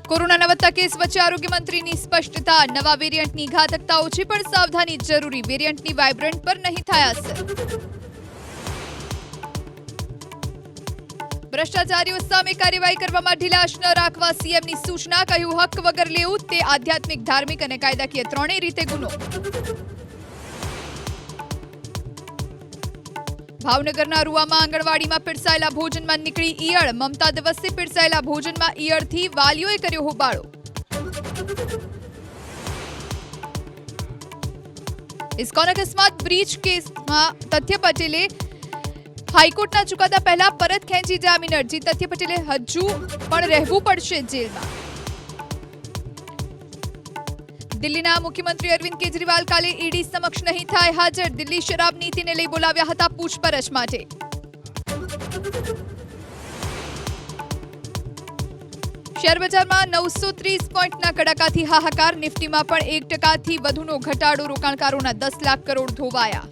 કોરોનાના વધતા કેસ વચ્ચે આરોગ્ય મંત્રીની સ્પષ્ટતા, નવા વેરિયન્ટની ઘાતકતા ઓછી પણ સાવધાની જરૂરી, વેરિયન્ટની વાઇબ્રન્ટ પર નહીં થાય અસર. ભ્રષ્ટાચારીઓ સામે કાર્યવાહી કરવામાં ઢીલાશ ન રાખવા સીએમની સૂચના, કહ્યું હક વગર લેવું તે આધ્યાત્મિક, ધાર્મિક અને કાયદાકીય ત્રણેય રીતે ગુનો. ભાવનગરના રૂવામાં આંગણવાડીમાં પીરસાયેલા ભોજનમાં નીકળી ઈયળ, મમતા દિવસે પીરસાયેલા ભોજનમાં ઈયળથી વાલીઓએ કર્યો હોબાળો. ઇસ્કોન અકસ્માત બ્રિજ કેસમાં તથ્ય પટેલે હાઈકોર્ટના ચુકાદા પહેલા પરત ખેંચી જામીન અરજી, તથ્ય પટેલે હજુ પણ રહેવું પડશે જેલમાં. દિલ્હીના મુખ્યમંત્રી અરવિંદ કેજરીવાલ કાલે ઈડી સમક્ષ નહીં થાય હાજર, દિલ્હી શરાબ નીતિને લઈ બોલાવ્યા હતા પૂછપરછ માટે. શેરબજારમાં 930 પોઈન્ટના કડાકાથી હાહાકાર, નિફ્ટીમાં પણ 1% વધુનો ઘટાડો, રોકાણકારોના 10 લાખ કરોડ ધોવાયા.